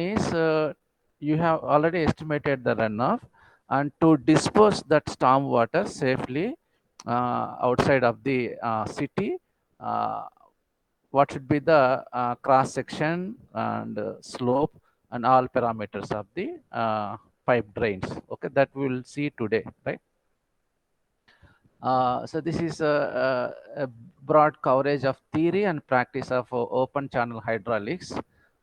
is you have already estimated the runoff, and to dispose that storm water safely outside of the city, uh, what should be the cross section and slope and all parameters of the pipe drains. Okay, that we will see today, right? So this is a broad coverage of theory and practice of open channel hydraulics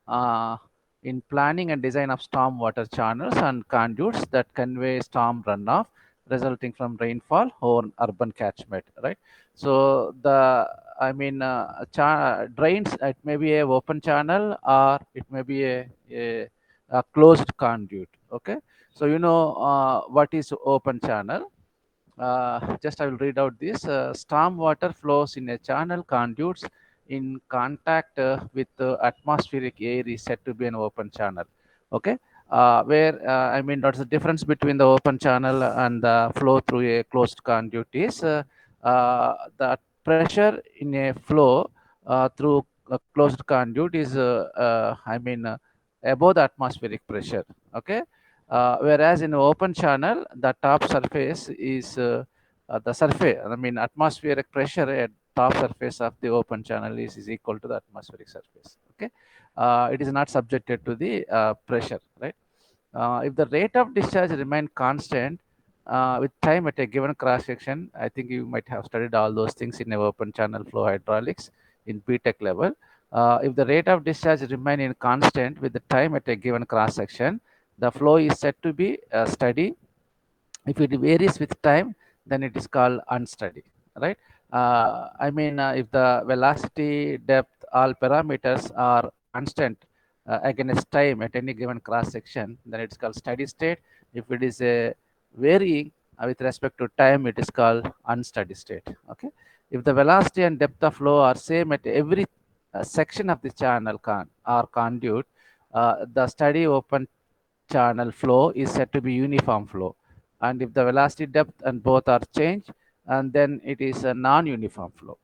uh, in planning and design of storm water channels and conduits that convey storm runoff resulting from rainfall or urban catchment, right? So drains, it may be a open channel or it may be a closed conduit. Okay, so what is open channel. Just I will read out this. Storm water flows in a channel conduits in contact with atmospheric air is said to be an open channel. Okay, what's the difference between the open channel and the flow through a closed conduit is the pressure in a flow through a closed conduit is above the atmospheric pressure. Okay, whereas in open channel, the top surface is the surface. I mean, atmospheric pressure at top surface of the open channel is equal to the atmospheric surface. Okay, it is not subjected to the pressure, right? If the rate of discharge remain constant with time at a given cross section, I think you might have studied all those things in a open channel flow hydraulics in BTech level. If the rate of discharge remain in constant with the time at a given cross section, the flow is said to be steady. If it varies with time, then it is called unsteady, right? If the velocity, depth, all parameters are constant against time at any given cross section, then it's called steady state. If it is a varying with respect to time, it is called unsteady state. Okay, if the velocity and depth of flow are same at every section of the channel or conduit, the steady open channel flow is said to be uniform flow. And if the velocity, depth and both are changed, and then it is a non-uniform flow.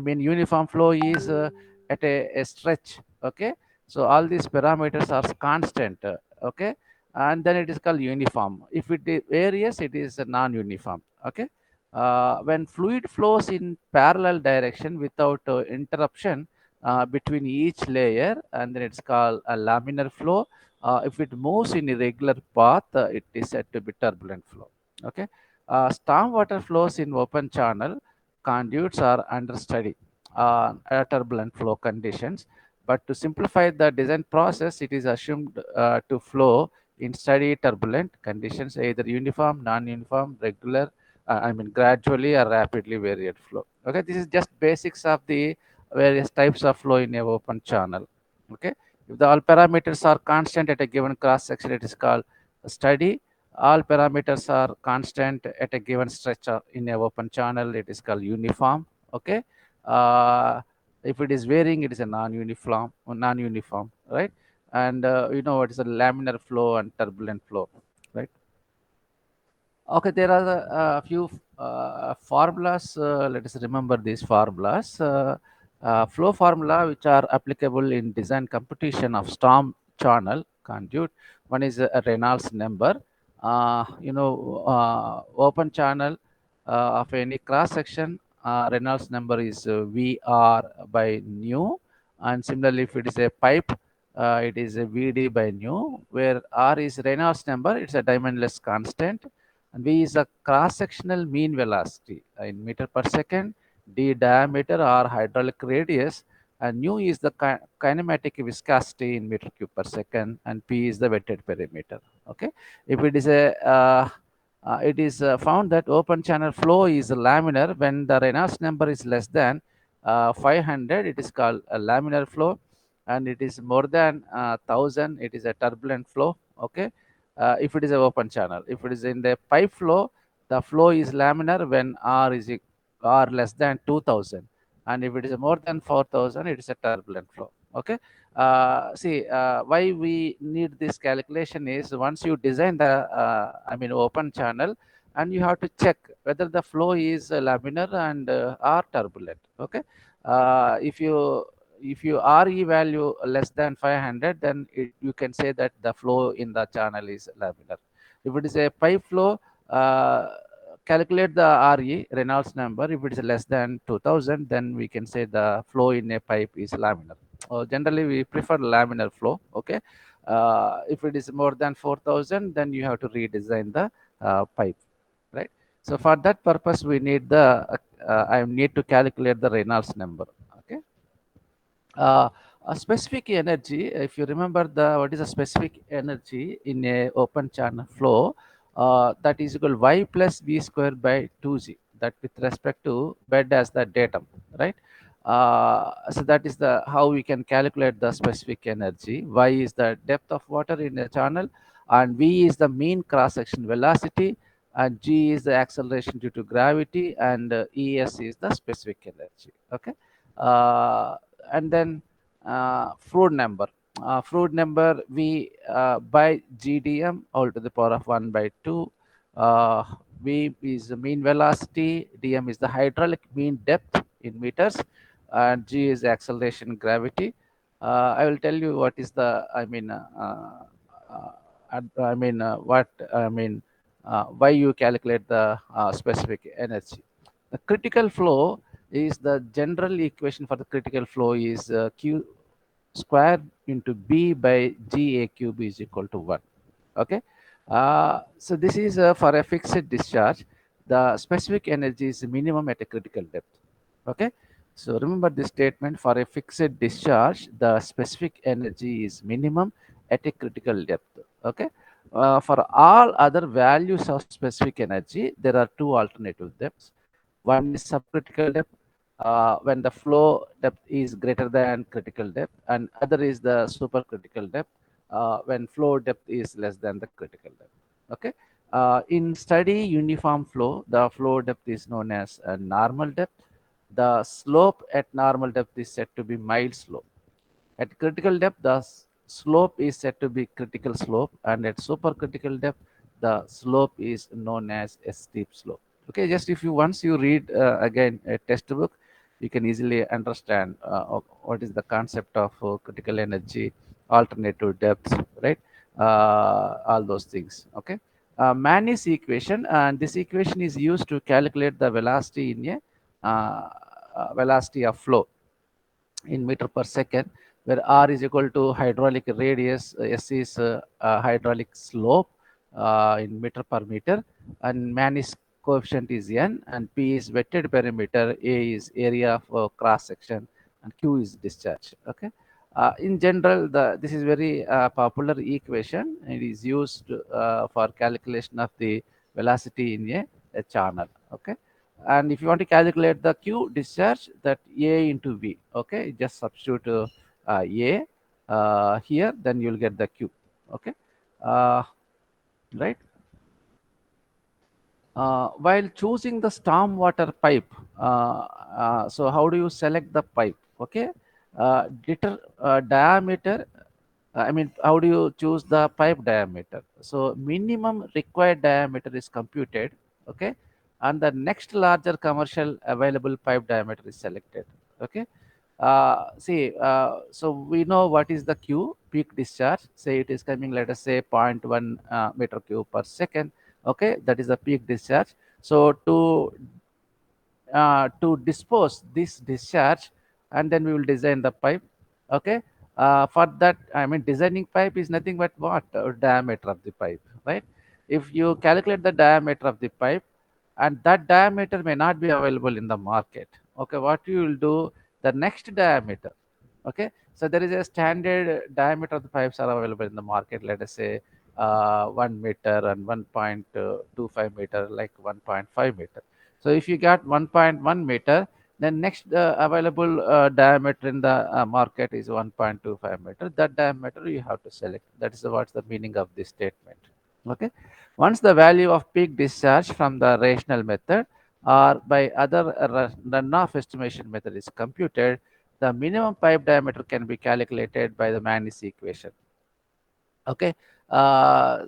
Uniform flow is at a stretch. Okay, so all these parameters are constant. Okay, and then it is called uniform. If it varies, it is a non-uniform. Okay, when fluid flows in parallel direction without interruption between each layer, and then it's called a laminar flow. If it moves in a regular path, it is said to be turbulent flow. Okay, storm water flows in open channel conduits are understudy turbulent flow conditions. But to simplify the design process, it is assumed to flow in steady turbulent conditions, either uniform, non-uniform, regular, gradually or rapidly varied flow. Okay, this is just basics of the various types of flow in a open channel. Okay, if the all parameters are constant at a given cross section, it is called steady. All parameters are constant at a given stretch in a open channel, it is called uniform. Okay, uh, if it is varying, it is a non-uniform, right? And what is a laminar flow and turbulent flow, right? Okay, there are a few formulas. Let us remember these formulas. Flow formula which are applicable in design competition of storm channel conduit. One is a Reynolds number. Open channel of any cross section. Reynolds number is VR by nu, and similarly, if it is a pipe, it is a VD by nu, where R is Reynolds number. It's a dimensionless constant, and V is a cross-sectional mean velocity in meter per second, D diameter or hydraulic radius, and nu is the kinematic viscosity in meter cube per second, and P is the wetted perimeter. Okay, if it is it is found that open channel flow is laminar when the Reynolds number is less than 500. It is called a laminar flow, and it is more than 1000. It is a turbulent flow. Okay, if it is an open channel. If it is in the pipe flow, the flow is laminar when R less than 2000, and if it is more than 4000, it is a turbulent flow. Okay. Why we need this calculation is once you design the open channel, and you have to check whether the flow is laminar and or turbulent. Okay. If you if you RE value less than 500, then you can say that the flow in the channel is laminar. If it is a pipe flow, uh, calculate the RE Reynolds number. If it is less than 2000, then we can say the flow in a pipe is laminar. Generally, we prefer laminar flow. Okay. If it is more than 4000, then you have to redesign the pipe, right? So for that purpose, we need I need to calculate the Reynolds number. Okay. Uh, a specific energy, if you remember what is a specific energy in a open channel flow, that is equal y plus v square by 2g, that with respect to bed as the datum, right? So that is the how we can calculate the specific energy. Y is the depth of water in a channel, and v is the mean cross section velocity, and g is the acceleration due to gravity, and es is the specific energy. Okay. uh, and then Froude number. Froude number V by GDM all to the power of 1 by 2. Uh, V is the mean velocity, DM is the hydraulic mean depth in meters, and G is the acceleration gravity. I will tell you what is the, what, why you calculate the specific energy. The critical flow is the general equation for the critical flow is Q square into B by GA cube is equal to 1. Okay. So this is for a fixed discharge. The specific energy is minimum at a critical depth. Okay. So remember this statement: for a fixed discharge, the specific energy is minimum at a critical depth. Okay. For all other values of specific energy, there are two alternative depths. One is subcritical depth, when the flow depth is greater than critical depth, and other is the supercritical depth, when flow depth is less than the critical depth. Okay. In steady uniform flow, the flow depth is known as a normal depth. The slope at normal depth is said to be mild slope. At critical depth, the slope is said to be critical slope, and at supercritical depth, the slope is known as a steep slope. Okay, just if you once you read again a textbook, you can easily understand what is the concept of critical energy, alternative depths, right? All those things. Okay. Manny's equation, and this equation is used to calculate the velocity in a velocity of flow in meter per second, where R is equal to hydraulic radius, S is hydraulic slope in meter per meter, and Man's coefficient is N, and P is wetted perimeter, A is area of cross section, and Q is discharge. Okay. In general, this is very popular equation. It is used for calculation of the velocity in a channel. Okay. And if you want to calculate the Q discharge, that A into V. Okay, just substitute A here, then you'll get the Q. Okay. uh, right. While choosing the stormwater pipe, so how do you select the pipe? Okay. Diameter, how do you choose the pipe diameter? So minimum required diameter is computed. Okay. And the next larger commercial available pipe diameter is selected. Okay. So we know what is the Q peak discharge. Say it is coming, let us say 0.1 meter cube per second. Okay, that is the peak discharge. So to dispose this discharge, and then we will design the pipe. Okay. For that, designing pipe is nothing but what diameter of the pipe, right? If you calculate the diameter of the pipe, and that diameter may not be available in the market, okay, what you will do, the next diameter. Okay. So there is a standard diameter of the pipes are available in the market, let us say 1 meter and 1.25 meter, like 1.5 meter. So if you got 1.1 meter, then next available diameter in the market is 1.25 meter. That diameter you have to select. That is what's the meaning of this statement. Okay. Once the value of peak discharge from the rational method or by other runoff estimation method is computed, the minimum pipe diameter can be calculated by the Mannis equation. Okay.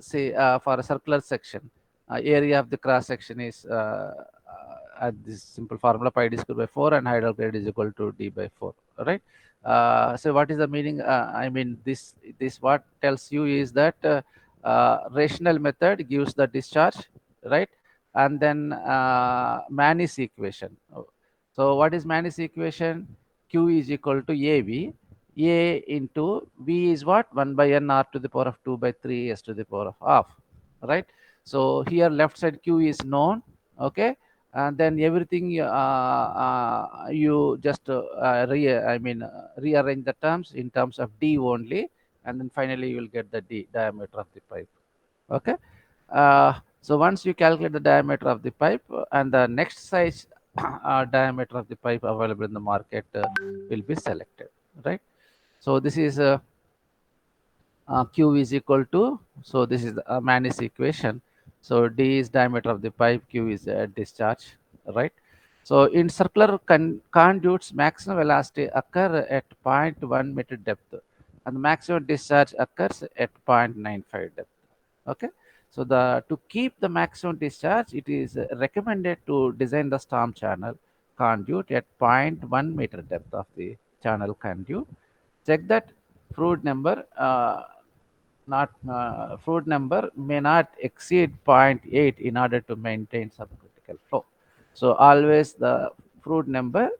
See, for a circular section, area of the cross section is this simple formula, pi d square by 4 and hydroxide is equal to d by 4, right? So what is the meaning? I mean, this what tells you is that rational method gives the discharge, right? And then Manis equation. So what is Manis equation? Q is equal to AV. A into V is what? 1 by n r to the power of 2 by 3 s to the power of half, right? So here left side Q is known, okay? And then everything you just rearrange the terms in terms of D only, and then finally you will get the D, diameter of the pipe, okay? So once you calculate the diameter of the pipe and the next size diameter of the pipe available in the market will be selected, right? So this is Q is equal to, so this is the Manis equation. So D is diameter of the pipe, Q is discharge, right? So in circular conduits, maximum velocity occur at 0.1 meter depth, and the maximum discharge occurs at 0.95 depth. Okay. So to keep the maximum discharge, it is recommended to design the storm channel conduit at zero point 0.1 meter depth of the channel conduit. Check that fluid number not fluid number may not exceed zero point 0.8 in order to maintain subcritical flow. So always the fluid number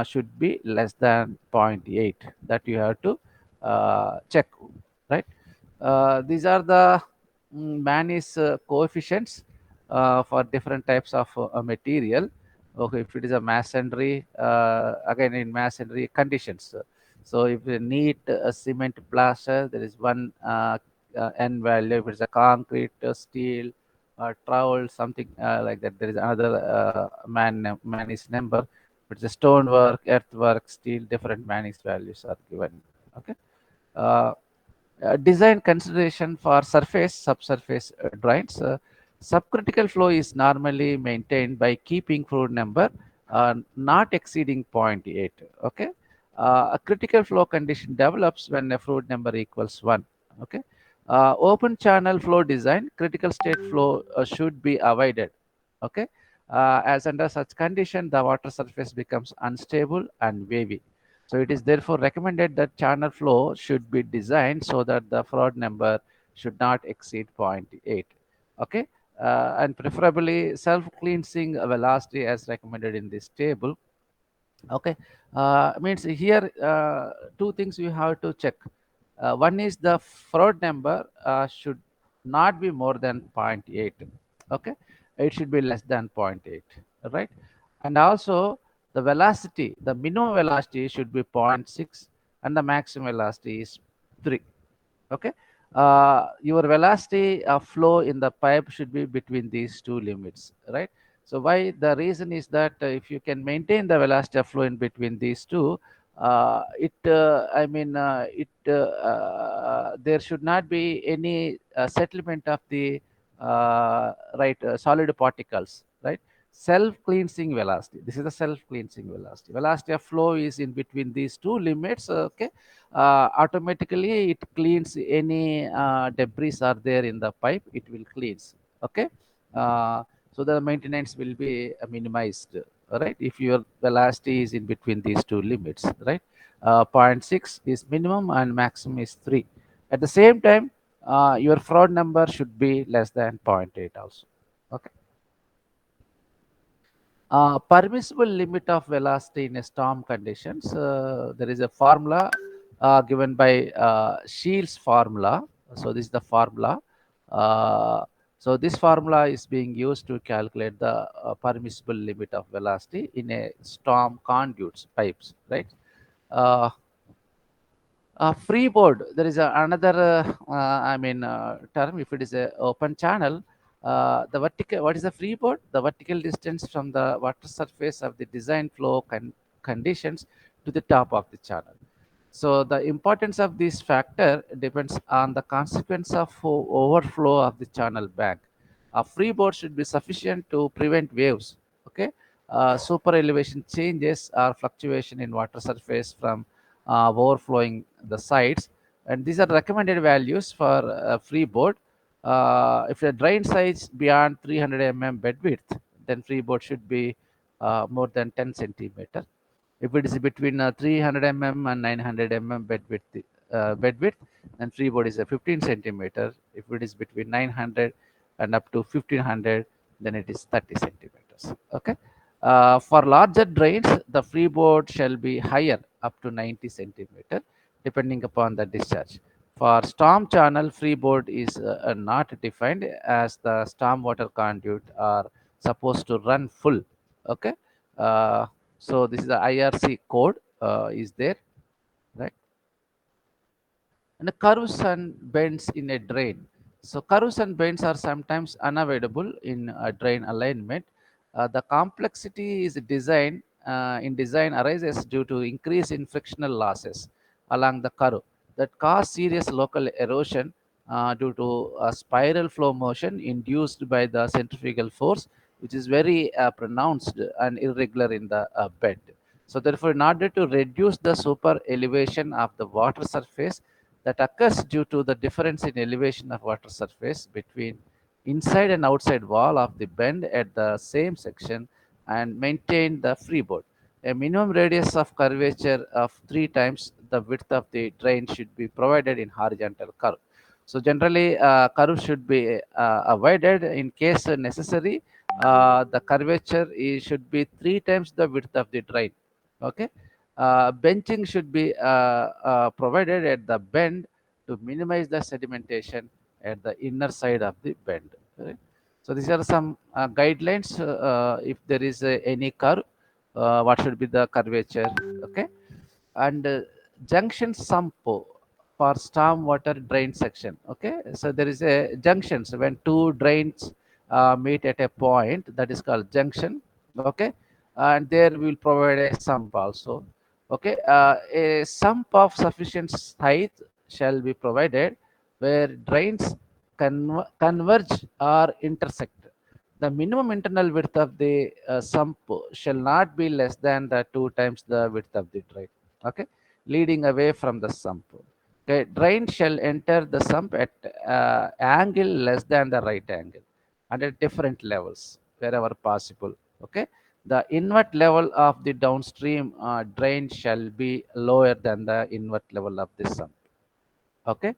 should be less than zero point 0.8, that you have to check, right? These are the Manis coefficients for different types of material. Okay, if it is a masonry, again in masonry conditions. So if you need a cement plaster, there is one n value. If it's a concrete, steel, trowel, something like that, there is another Manis number. If it's a stonework, earthwork, steel, different Manis values are given. Okay. Uh, Design consideration for surface subsurface drains. Subcritical flow is normally maintained by keeping fluid number not exceeding zero point 0.8. Okay, a critical flow condition develops when a fluid number equals 1. Okay, open channel flow design, critical state flow should be avoided. Okay, as under such condition, the water surface becomes unstable and wavy. So it is therefore recommended that channel flow should be designed so that the fraud number should not exceed zero point 0.8. Okay, and preferably self-cleansing velocity as recommended in this table. Okay, means here two things you have to check. One is the fraud number should not be more than zero point 0.8. Okay, it should be less than zero point 0.8, right? And also the velocity, the minimum velocity should be zero point 0.6 and the maximum velocity is 3. Okay, your velocity of flow in the pipe should be between these two limits, right? So why? The reason is that if you can maintain the velocity of flow in between these two, there should not be any settlement of the solid particles, right? Self cleansing velocity, this is the self cleansing velocity. Velocity of flow is in between these two limits. Okay, automatically it cleans any debris are there in the pipe, it will cleans. Okay, so the maintenance will be minimized, right? If your velocity is in between these two limits, right? Zero point 0.6 is minimum and maximum is 3. At the same time, your fraud number should be less than zero point 0.8 also. Okay. Permissible limit of velocity in a storm conditions. There is a formula given by Shields formula. So this is the formula. Uh, so this formula is being used to calculate the permissible limit of velocity in a storm conduits pipes, right? Uh, Freeboard, there is another term. If it is a open channel, the vertical, what is the freeboard? The vertical distance from the water surface of the design flow conditions to the top of the channel. So the importance of this factor depends on the consequence of overflow of the channel bank. A freeboard should be sufficient to prevent waves. Okay, super elevation changes or fluctuation in water surface from overflowing the sides, and these are recommended values for freeboard. If the drain size beyond 300 mm bed width, then freeboard should be more than 10 centimeter. If it is between 300 mm and 900 mm bed width, then freeboard is a 15 centimeter. If it is between 900 and up to 1500, then it is 30 centimeters. Okay. For larger drains, the freeboard shall be higher, up to 90 centimeter, depending upon the discharge. For storm channel, freeboard is not defined, as the storm water conduit are supposed to run full. Okay. Uh, so this is the IRC code is there, right? And the curves and bends in a drain. So curves and bends are sometimes unavoidable in a drain alignment. The complexity is design arises due to increase in frictional losses along the curve that cause serious local erosion due to a spiral flow motion induced by the centrifugal force, which is very pronounced and irregular in the bed. So therefore, in order to reduce the super elevation of the water surface that occurs due to the difference in elevation of water surface between inside and outside wall of the bend at the same section, and maintain the freeboard. A minimum radius of curvature of 3 times the width of the drain should be provided in horizontal curve. So generally, curve should be avoided in case necessary. The curvature should be 3 times the width of the drain. Okay. Benching should be provided at the bend to minimize the sedimentation at the inner side of the bend. Right? So these are some guidelines. If there is any curve, what should be the curvature? Okay, and junction sump for storm water drain section. Okay, so there is a junctions when two drains meet at a point, that is called junction. Okay, and there we will provide a sump also. Okay, a sump of sufficient height shall be provided where drains converge or intersect. The minimum internal width of the sump shall not be less than the 2 times the width of the drain. Okay, leading away from the sump. Okay, drain shall enter the sump at angle less than the right angle and at different levels wherever possible. Okay, the inward level of the downstream drain shall be lower than the inward level of the sump. Okay,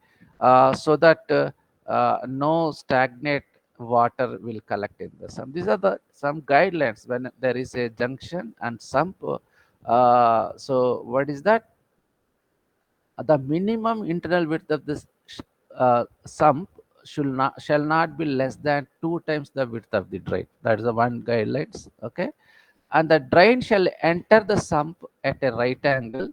so that no stagnant water will collect in the sump. These are the some guidelines when there is a junction and sump. So what is that? The minimum internal width of this sump shall not be less than 2 times the width of the drain. That is the one guidelines. Okay, and the drain shall enter the sump at a right angle.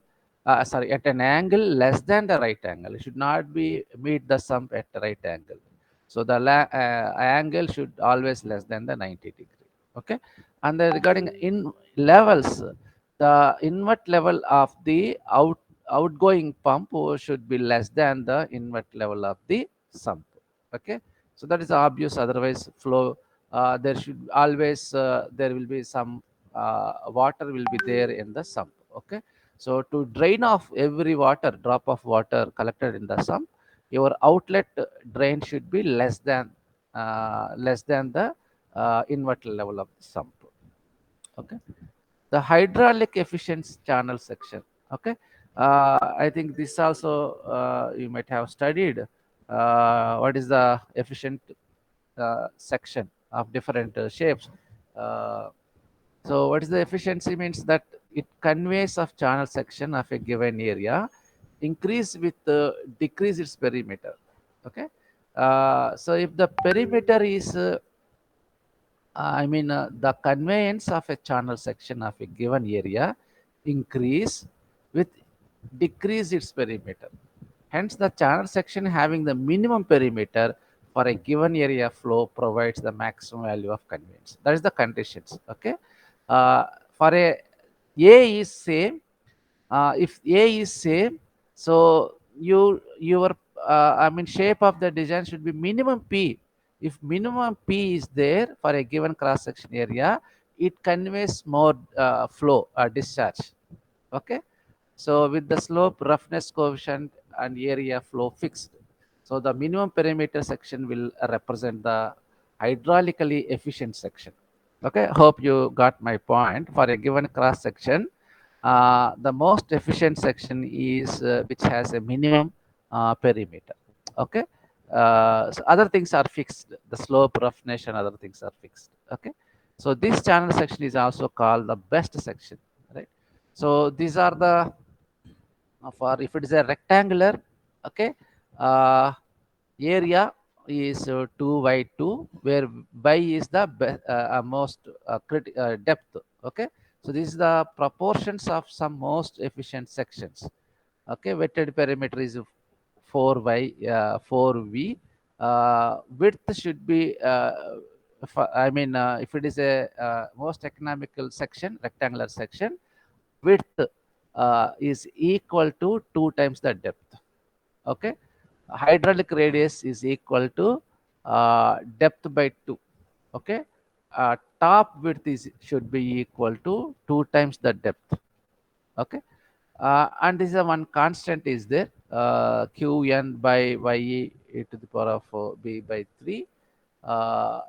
At an angle less than the right angle. It should not be meet the sump at the right angle. So the angle should always less than the 90 degree. Okay, and regarding in levels, the inward level of the outgoing pump should be less than the inward level of the sump. Okay, so that is obvious. Otherwise, flow there should always there will be some water will be there in the sump. Okay, so to drain off every water drop of water collected in the sump, your outlet drain should be less than the inward level of the sump. Okay, the hydraulic efficiency channel section. Okay, I think this also you might have studied what is the efficient section of different shapes. uh, so what is the efficiency means that it conveys of channel section of a given area increase with decrease its perimeter. Okay, so if the perimeter is the conveyance of a channel section of a given area increase with decrease its perimeter. Hence, the channel section having the minimum perimeter for a given area flow provides the maximum value of conveyance. That is the conditions. Okay, uh, for a is same. If A is same, so your shape of the design should be minimum P. If minimum P is there for a given cross section area, it conveys more flow or discharge. Okay, so with the slope, roughness coefficient, and area flow fixed, so the minimum perimeter section will represent the hydraulically efficient section. Okay, hope you got my point. For a given cross section, the most efficient section is which has a minimum perimeter. Okay, so other things are fixed. The slope, roughness, and other things are fixed. Okay, so this channel section is also called the best section, right? So these are the for if it is a rectangular, okay, uh, area is 2 by 2, where by is the most depth. Okay, so this is the proportions of some most efficient sections. Okay, wetted perimeter is 4 by 4v. Width should be if it is a most economical section, rectangular section, width is equal to 2 times the depth. Okay, hydraulic radius is equal to depth by 2. Okay, top width is should be equal to 2 times the depth. Okay, and this is a one constant is there, qn by ye to the power of b by 3, uh,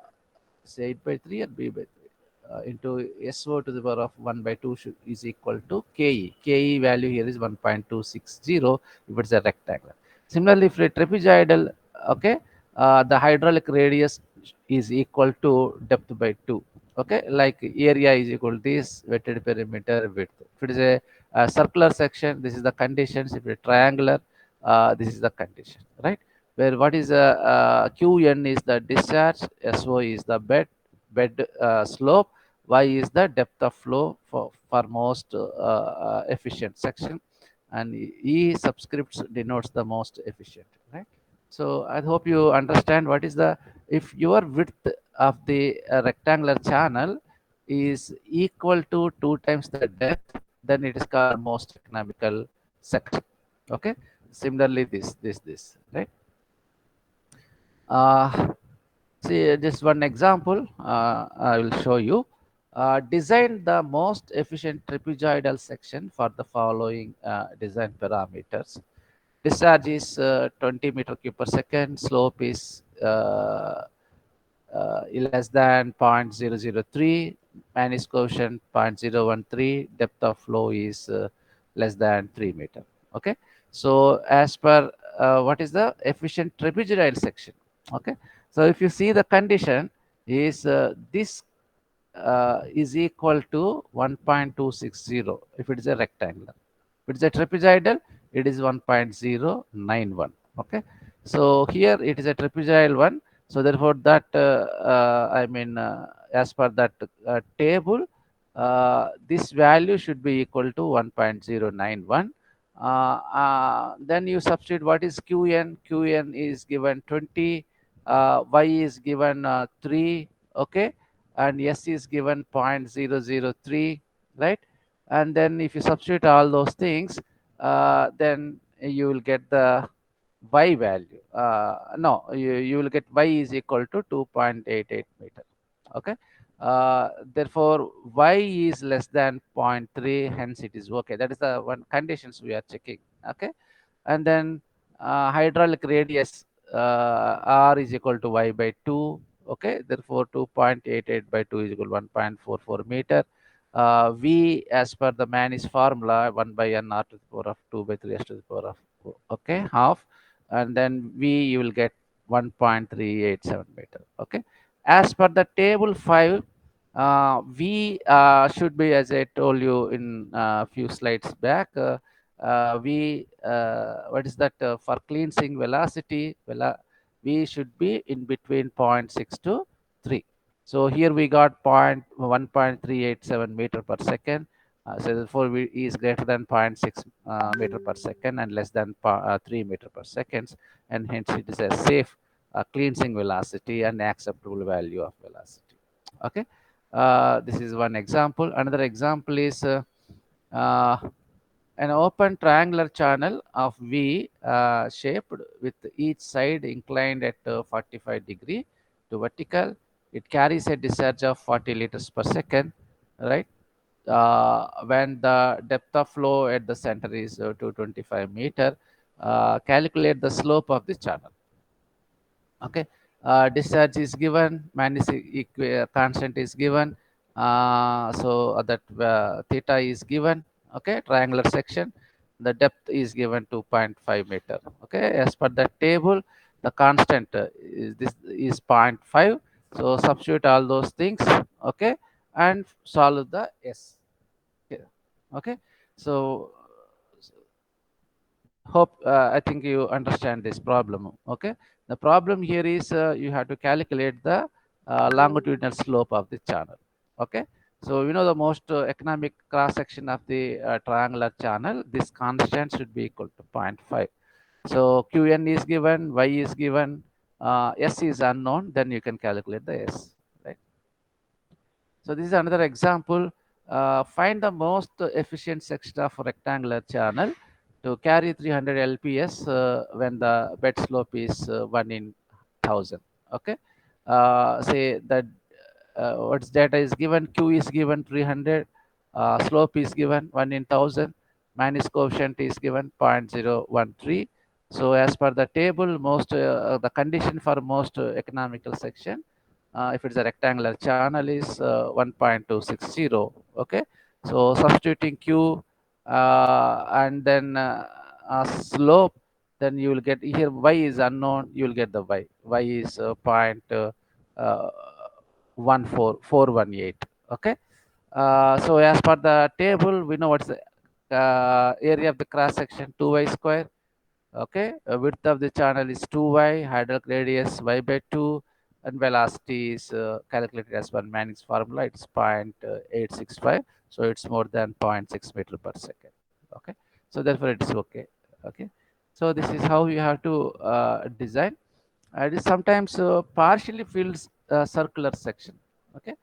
say 8 by 3 or b by 3, into so to the power of 1 by 2 is equal to ke. Ke value here is 1.260 if it's a rectangle. Similarly, if a trapezoidal, okay, the hydraulic radius is equal to depth by 2. Okay, like area is equal to this, wetted perimeter, width. If it is a circular section, this is the conditions. If it's triangular, this is the condition, right? Where what is qn is the discharge, so is the bed slope, y is the depth of flow for most efficient section, and e subscripts denotes the most efficient, right? So I hope you understand what is the, if your width of the rectangular channel is equal to 2 times the depth, then it is called most economical section. Okay, similarly this, right? See, just one example I will show you. Design the most efficient trapezoidal section for the following design parameters. Discharge is 20 meter cube per second. Slope is less than 0.003. Man's coefficient 0.013. Depth of flow is less than 3 meter. Okay. So as per what is the efficient trapezoidal section? Okay. So if you see the condition is this is equal to 1.260 if it is a rectangular. If it is a trapezoidal, it is 1.091. Okay, so here it is a trapezoidal one. So therefore, that as per that table, this value should be equal to 1.091. Then you substitute what is qn. Qn is given 20, y is given 3. Okay, and s is given 0.003, right? And then if you substitute all those things, then you will get the y value. No, you will get y is equal to 2.88 meter. Okay, therefore y is less than zero point 0.3, hence it is okay. That is the one conditions we are checking. Okay, and then hydraulic radius r is equal to y by 2. Okay, therefore 2.88 by 2 is equal to 1.44 meter. V as per the Man's formula, 1 by n r to the power of 2 by 3 s to the power of, okay, half, and then V you will get 1.387 meter. Okay, as per the table 5, V should be, as I told you in a few slides back, we what is that for cleansing velocity, V should be in between zero point 6 to 3. So here we got 1.387 meter per second. So therefore V is greater than zero point 0.6 meter per second and less than 3 meter per second, and hence it is a safe cleansing velocity and acceptable value of velocity. Okay, this is one example. Another example is uh, an open triangular channel of V shaped with each side inclined at 45 degree to vertical. It carries a discharge of 40 liters per second, right? When the depth of flow at the center is 225 meter, calculate the slope of the channel. Okay, Discharge is given, minus constant is given, so that theta is given. Okay, triangular section, the depth is given to 0.5 meter. Okay, as per the table, the constant is this is 0.5. So substitute all those things. Okay, and solve the S. Okay, okay. So hope I think you understand this problem. Okay, the problem here is you have to calculate the longitudinal slope of the channel. Okay, so you know the most economic cross section of the triangular channel, this constant should be equal to zero point 0.5. So qn is given, y is given, s is unknown, then you can calculate the s, right? So this is another example. Find the most efficient section of rectangular channel to carry 300 lps when the bed slope is 1 in 1000. Okay. Say that what's data is given, q is given 300, slope is given 1 in 1000, minus coefficient is given 0.013. So as per the table, most the condition for most economical section, if it's a rectangular channel, is 1.260. Okay, so substituting q and then slope, then you will get here y is unknown, you will get the y is 0.14418. Okay, so as per the table, we know what's the area of the cross section, 2y square. Okay, width of the channel is 2y, hydraulic radius y by 2, and velocity is calculated as one Manning's formula. It's 0.865, so it's more than zero point 0.6 meter per second. Okay, so therefore it's okay. Okay, so this is how you have to design. It is sometimes partially filled circular section. Okay,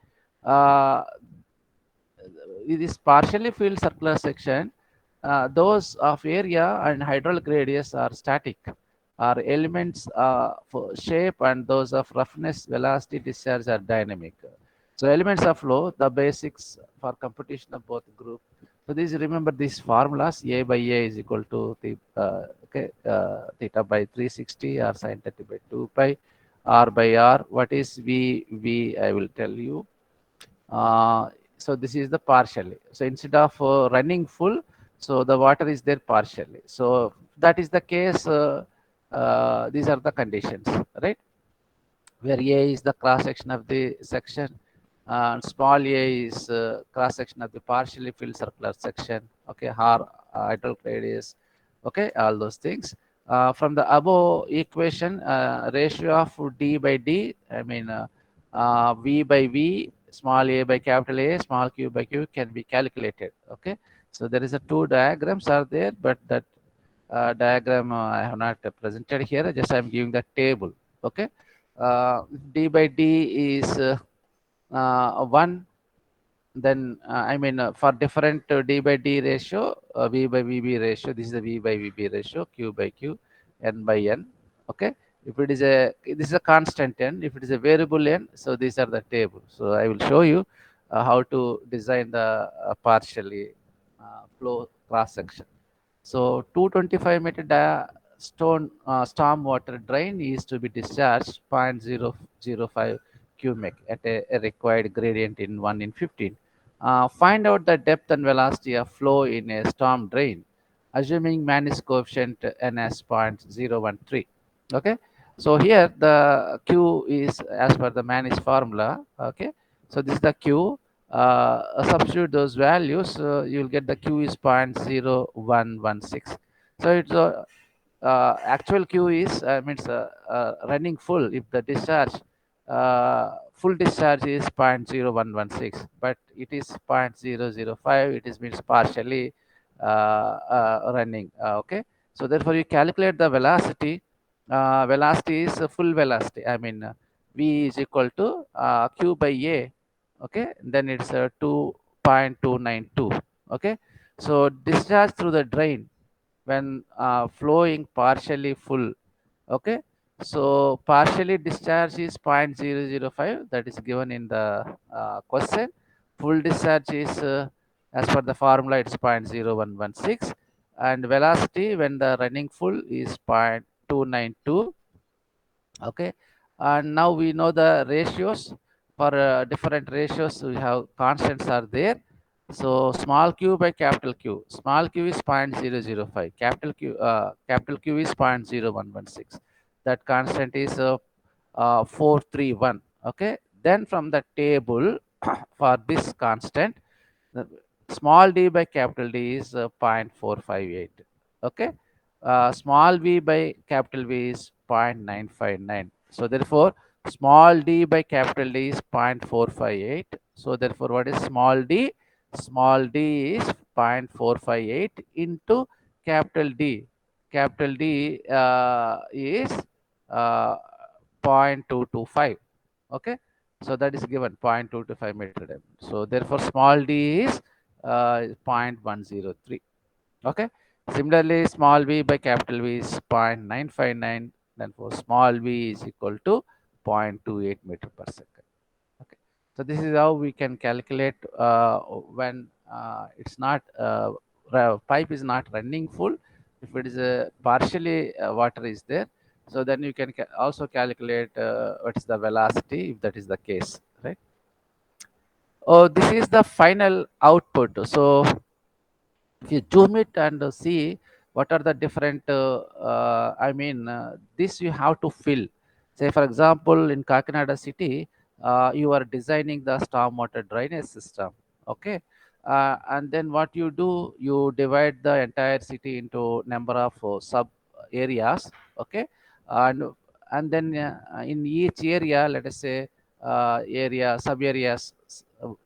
uh, this partially filled circular section, those of area and hydraulic radius are static, are elements for shape, and those of roughness, velocity, discharge are dynamic. So elements of flow, the basics for computation of both group. So these, remember these formulas: A by A is equal to the theta by 360 or sine 30 by 2 pi, R by R. What is V? I will tell you. uh, so this is the partially. So instead of running full, so the water is there partially. So that is the case. These are the conditions, right? Where A is the cross section of the section, and small a is cross section of the partially filled circular section. Okay, R hydraulic radius. Okay, all those things. From the above equation, ratio of d by d, I mean v by v, small a by capital A, small q by q, can be calculated. Okay, so there is a two diagrams are there, but that diagram I have not presented here. Just I am giving the table. Okay, d by d is 1. Then I mean for different d by d ratio, v by vb ratio, this is the v by vb ratio, q by q, n by n. Okay, if it is a, this is a constant n, if it is a variable n, so these are the table. So I will show you how to design the partially flow cross section. So 225-meter stone storm water drain is to be discharged 0.005 cubic at a required gradient in 1 in 15. Find out the depth and velocity of flow in a storm drain, assuming Mannis coefficient n as 0.013. Okay, so here the Q is as per the Mannis formula. Okay, so this is the Q. Substitute those values, you will get the Q is 0.0116. So it's actual Q is means running full. If the discharge full discharge is 0.0116, but it is 0.005. It is means partially running. Okay, so therefore you calculate the velocity. Velocity is full velocity. I mean v is equal to q by a. Okay, then it's 2.292. Okay, so discharge through the drain when flowing partially full. Okay, so partially discharge is 0.005, that is given in the question. Full discharge is as per the formula, it's 0.0116, and velocity when the running full is 0.292. Okay, And now we know the ratios. For different ratios, we have constants are there. So small q by capital Q. Small q is 0.005. Capital Q is 0.0116. That constant is 431. Okay. Then from the table for this constant, the small d by capital D is 0.458. Okay. Small v by capital V is 0.959. So therefore, small d by capital D is 0.458. So therefore, what is small d? Small d is 0.458 into capital D. Capital D is uh, 0.225. Okay. So that is given 0.225 meter diameter. So therefore, small d is 0.103. Okay. Similarly, small v by capital V is 0.959. Then for small v is equal to 0.28 meter per second. Okay. So this is how we can calculate when it's not pipe is not running full. If it is partially water is there, so then you can also calculate what is the velocity if that is the case, right? Oh, this is the final output. So if you zoom it and see what are the different this you have to fill. Say for example, in Kakinada city, you are designing the stormwater drainage system. Okay. And then what you do, you divide the entire city into number of sub areas. Okay. And then in each area, let us say area sub areas,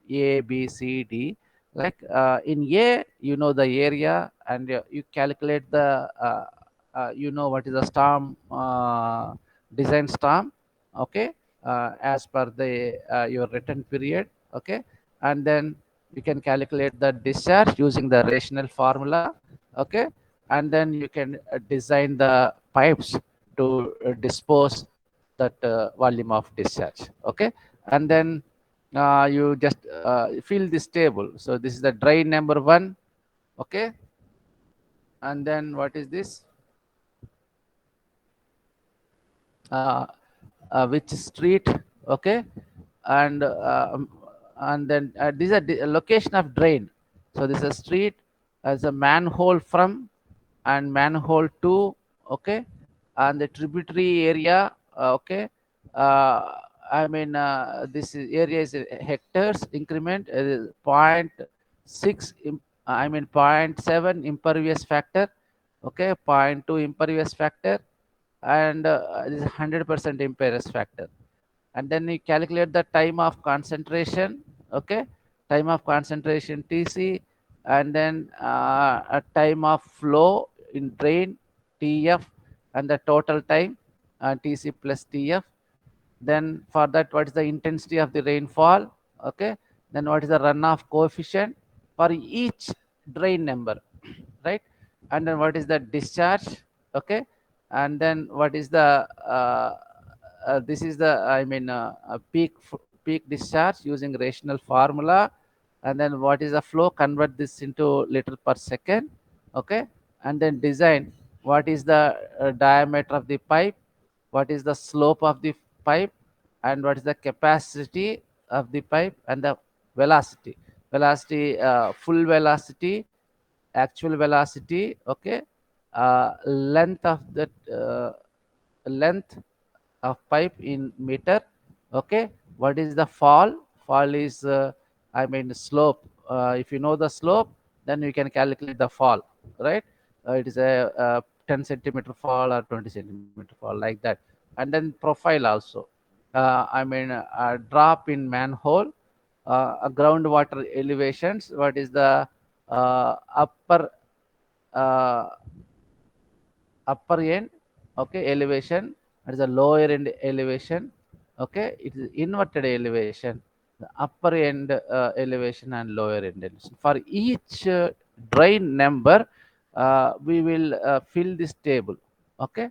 A, B, C, D. Like in A, you know the area, and you calculate the what is the storm design storm. Okay. As per the your written period. Okay. And then you can calculate the discharge using the rational formula. Okay. And then you can design the pipes to dispose that volume of discharge. Okay. And then you just fill this table. So this is the drain number 1. Okay. And then what is this? uh, which street? Okay. and and then this is a location of drain. So this is a street as a manhole from and manhole 2. Okay. And the tributary area. Okay. uh, this area is hectares increment, point 6 point 7 impervious factor. Okay. Point 2 impervious factor, and this is 100% impervious factor. And then you calculate the time of concentration. Okay. Time of concentration TC. And then a time of flow in drain TF, and the total time TC plus TF. Then for that, what is the intensity of the rainfall? Okay. Then what is the runoff coefficient for each drain number, right? And then what is the discharge? Okay. And then what is the this is the peak discharge using rational formula. And then what is the flow, convert this into liter per second. Okay. And then design what is the diameter of the pipe, what is the slope of the pipe, and what is the capacity of the pipe, and the velocity, full velocity, actual velocity. Okay. Length of the length of pipe in meter. Okay. What is the fall is slope. If you know the slope, then you can calculate the fall, right? It is a 10 centimeter fall or 20 centimeter fall, like that. And then profile also. A drop in manhole, a groundwater elevations. What is the upper uh, upper end, okay, elevation. That is the lower end elevation. Okay. It is inverted elevation, the upper end elevation and lower end elevation. For each drain number, we will fill this table. Okay.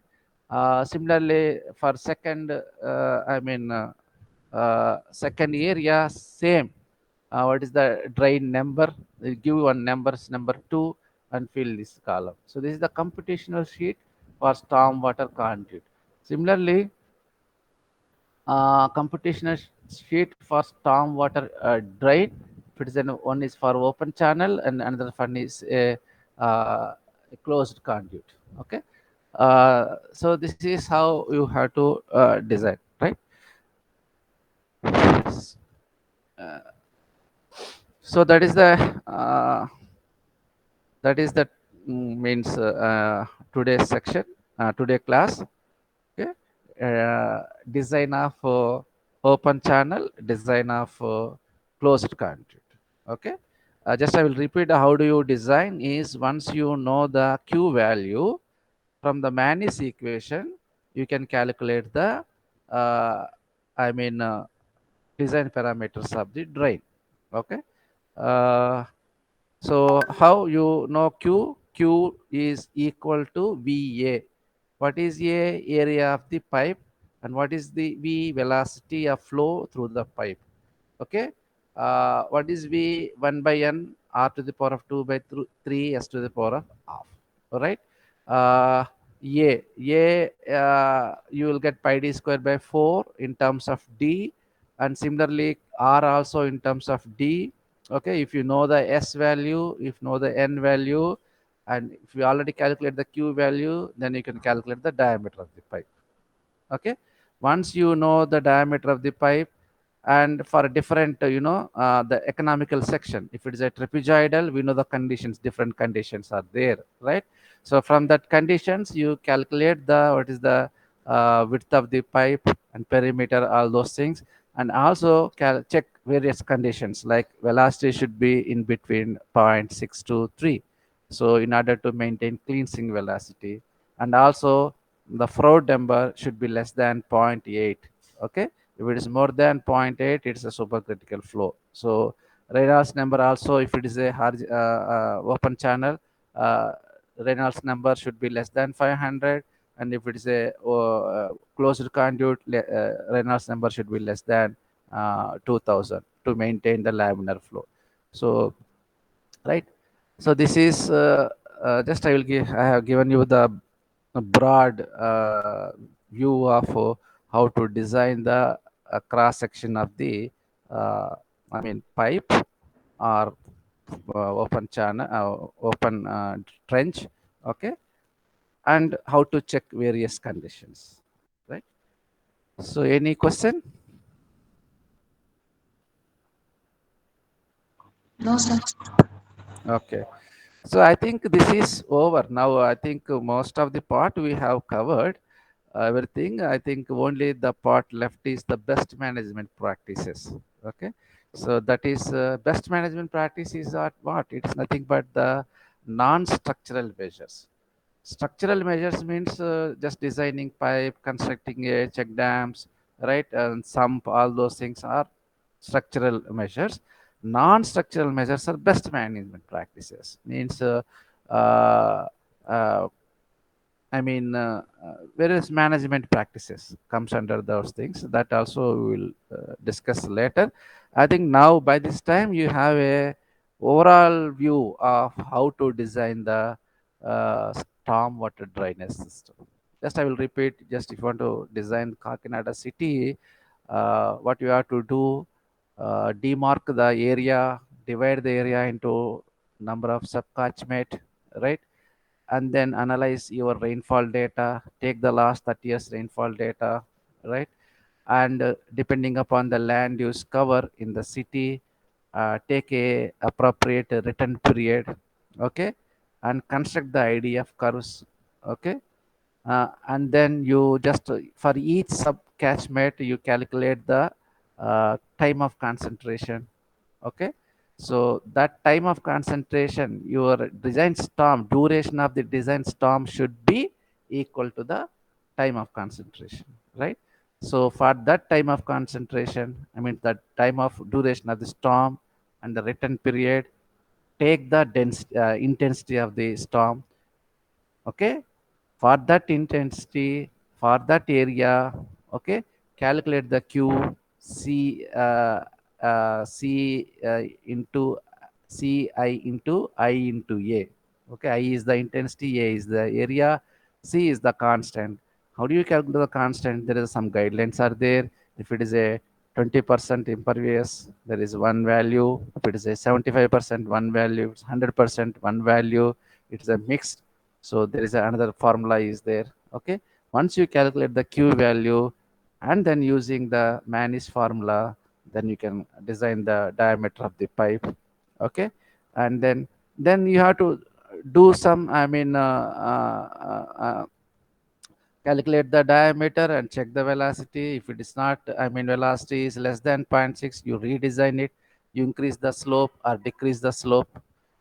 Similarly, for second second area, same. What is the drain number? They give one numbers, number 2, and fill this column. So this is the computational sheet for stormwater conduit. Similarly, computational sheet for stormwater drain. If it is one is for open channel and another one is a closed conduit. Okay. So this is how you have to design, right? Uh, so that means today's section, today class. Okay. Design of open channel, design of closed conduit. Okay. Just I will repeat how do you design is once you know the Q value from the Manis equation, you can calculate the uh, I mean design parameters of the drain. Okay. Uh, so how you know Q? Q is equal to VA. What is A? Area of the pipe, and what is the V? Velocity of flow through the pipe. Okay. What is V? 1 by N R to the power of 2 by 3 S to the power of half. All right. Uh, you will get pi d square by 4 in terms of D, and similarly R also in terms of D. Okay, if you know the S value, if you know the N value, and if you already calculate the Q value, then you can calculate the diameter of the pipe. Okay, once you know the diameter of the pipe, and for a different the economical section, if it is a trapezoidal, we know the conditions, different conditions are there, right? So from that conditions you calculate the what is the width of the pipe and perimeter, all those things, and also check various conditions like velocity should be in between zero point 0.6 to 3, so in order to maintain cleansing velocity, and also the Froude number should be less than zero point 0.8. Okay, if it is more than zero point 0.8, it's a supercritical flow. So Reynolds number also, if it is a open channel, uh, Reynolds number should be less than 500, and if it is a closed conduit, Reynolds number should be less than 2000 to maintain the laminar flow. So right. So this is just I have given you the broad view of how to design the cross section of the pipe or open channel, open trench. Okay, and how to check various conditions. Right. So any question? No, sir. Okay. So I think this is over now. I think most of the part we have covered everything. I think only the part left is the best management practices. Okay, so that is best management practices are what? It's nothing but the non-structural measures. Structural measures means just designing pipe, constructing a check dams, right, and sump. All those things are structural measures. Non-structural measures are best management practices. Means uh, uh, various management practices comes under those things. That also we will discuss later. I think now by this time you have a overall view of how to design the storm water drainage system. Just I will repeat. Just if you want to design Kakinada city, what you have to do: demark the area, divide the area into number of subcatchment, right? And then analyze your rainfall data, take the last 30 years rainfall data, right? And depending upon the land use cover in the city, take a appropriate return period. Okay, and construct the idf curves. Okay, and then you just for each sub catchment you calculate the time of concentration. Okay, so that time of concentration, your design storm duration of the design storm should be equal to the time of concentration, right? So for that time of concentration, I mean that time of duration of the storm and the return period, take the intensity of the storm. Okay, for that intensity, for that area. Okay, calculate the q c c into I into a. Okay, I is the intensity, a is the area, c is the constant. How do you calculate the constant? There is some guidelines are there. If it is a 20% impervious, there is one value. If it is a 75%, one value. It's 100%, one value. It's a mixed. So there is another formula is there. Okay. Once you calculate the Q value and then using the Manish formula, then you can design the diameter of the pipe. Okay. And then you have to do some, calculate the diameter and check the velocity. If it is not, velocity is less than 0.6, you redesign it. You increase the slope or decrease the slope.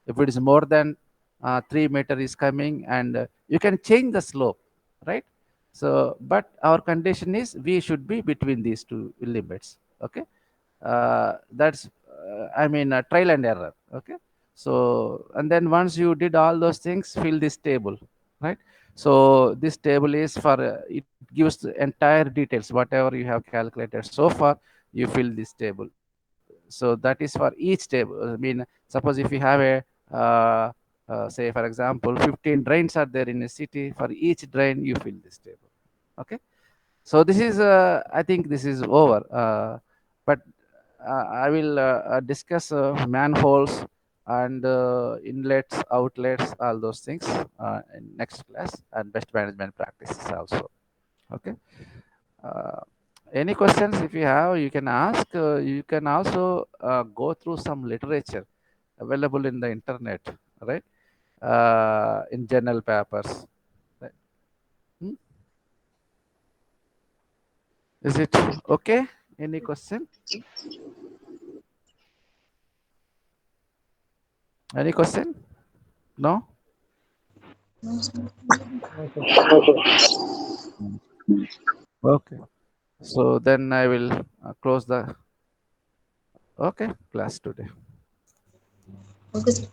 If it is more than 3 meter is coming, and you can change the slope, right? So, but our condition is we should be between these two limits. Okay. That's trial and error. Okay. So, and then once you did all those things, fill this table, right? So this table is for it gives the entire details whatever you have calculated so far. You fill this table. So that is for each table. Suppose if you have a say for example 15 drains are there in a city. For each drain you fill this table. Okay. So this is I think this is over. But I will discuss manholes and inlets, outlets, all those things in next class, and best management practices also. Okay. Uh, any questions if you have, you can ask. You can also go through some literature available in the internet, right? In journal papers. Right? Hmm? Is it okay? Any question? Any question? No? Okay. So then I will close the okay class today. Okay, sir.